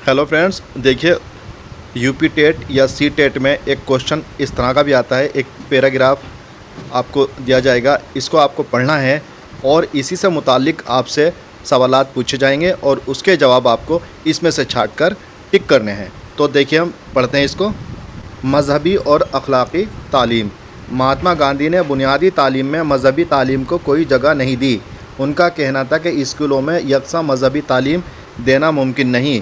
Hello friends, देखिए UP TET या C TET में एक क्वेश्चन इस तरह का भी आता है। एक पैराग्राफ आपको दिया जाएगा, इसको आपको पढ़ना है और इसी से मुतालिक आपसे सवालात पूछे जाएंगे और उसके जवाब आपको इसमें से छांट कर टिक करने हैं। तो देखिए हम पढ़ते हैं इसको। मजहबी और अखलाक़ी तालीम। महात्मा गांधी ने बुनियादी तालीम में मजहबी तालीम को कोई जगह नहीं दी। उनका कहना था कि स्कूलों में यकसा मजहबी तालीम देना मुमकिन नहीं,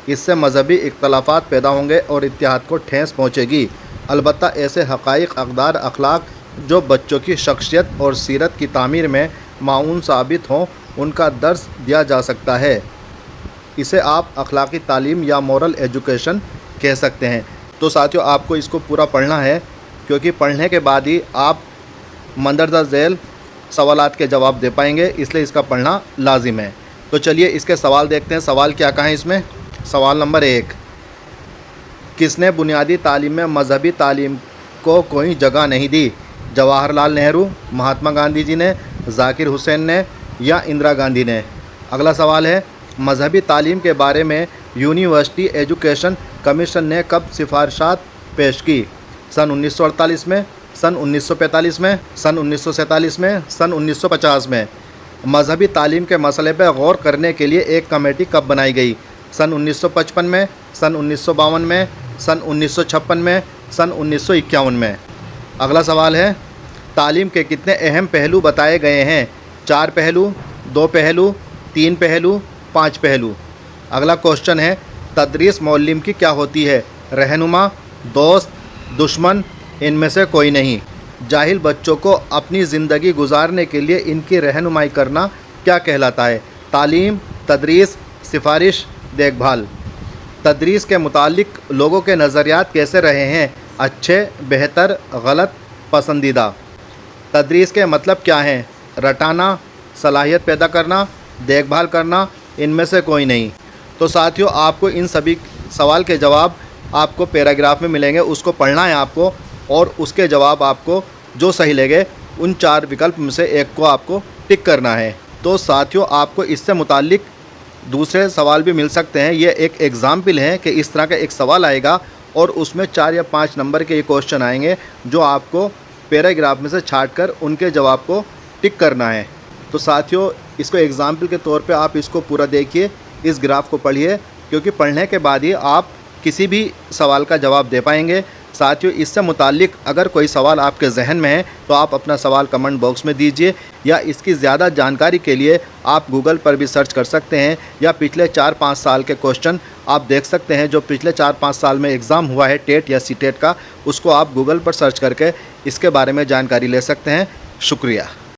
इससे मजहबी इख्तलाफात पैदा होंगे और इत्तेहाद को ठेस पहुँचेगी। अलबत्ता ऐसे हक़ाइक़, अक़दार, अखलाक जो बच्चों की शख्सियत और सीरत की तामीर में माऊन साबित हों, उनका दर्स दिया जा सकता है। इसे आप अखलाकी तालीम या मॉरल एजुकेशन कह सकते हैं। तो साथियों, आपको इसको पूरा पढ़ना है, क्योंकि पढ़ने के बाद ही आप मंदरजा झैल सवालात के जवाब दे पाएंगे, इसलिए इसका पढ़ना लाजिम है। तो चलिए इसके सवाल देखते हैं। सवाल क्या कहाँ है इसमें। सवाल नंबर 1, किसने बुनियादी तालीम में मजहबी तालीम को कोई जगह नहीं दी? जवाहरलाल नेहरू, महात्मा गांधी जी ने, जाकिर हुसैन ने या इंदिरा गांधी ने? अगला सवाल है, मजहबी तालीम के बारे में यूनिवर्सिटी एजुकेशन कमीशन ने कब सिफारिशात पेश की? सन 1948 में, सन 1945 में, सन 1947 में, सन 1950 में? मजहबी तालीम के मसले पर गौर करने के लिए एक कमेटी कब बनाई गई? सन 1955 में, सन 1952 में, सन 1956 में, सन 1951 में? अगला सवाल है, तालीम के कितने अहम पहलू बताए गए हैं? 4 पहलू, 2 पहलू, 3 पहलू, 5 पहलू? अगला क्वेश्चन है, तदरीस मौल्लिम की क्या होती है? रहनुमा, दोस्त, दुश्मन, इनमें से कोई नहीं? जाहिल बच्चों को अपनी ज़िंदगी गुजारने के लिए इनकी रहनुमाई करना क्या कहलाता है? तालीम, तदरीस, सिफारिश, देखभाल? तदरीस के मुतालिक लोगों के नज़रियात कैसे रहे हैं? अच्छे, बेहतर, गलत, पसंदीदा? तदरीस के मतलब क्या हैं? रटाना, सलाहियत पैदा करना, देखभाल करना, इनमें से कोई नहीं? तो साथियों, आपको इन सभी सवाल के जवाब आपको पैराग्राफ में मिलेंगे, उसको पढ़ना है आपको और उसके जवाब आपको जो सही लगे उन 4 विकल्प में से एक को आपको टिक करना है। तो साथियों, आपको इससे मुतालिक दूसरे सवाल भी मिल सकते हैं। ये एक एग्ज़ाम्पल है कि इस तरह का एक सवाल आएगा और उसमें 4 या 5 नंबर के ये क्वेश्चन आएंगे जो आपको पैराग्राफ में से छांट कर उनके जवाब को टिक करना है। तो साथियों, इसको एग्ज़ाम्पल के तौर पे आप इसको पूरा देखिए, इस ग्राफ को पढ़िए, क्योंकि पढ़ने के बाद ही आप किसी भी सवाल का जवाब दे पाएंगे। साथियों, इससे मुतालिक अगर कोई सवाल आपके जहन में है तो आप अपना सवाल कमेंट बॉक्स में दीजिए, या इसकी ज़्यादा जानकारी के लिए आप गूगल पर भी सर्च कर सकते हैं, या पिछले 4-5 साल के क्वेश्चन आप देख सकते हैं जो पिछले 4-5 साल में एग्ज़ाम हुआ है टेट या सी टेट का, उसको आप गूगल पर सर्च करके इसके बारे में जानकारी ले सकते हैं। शुक्रिया।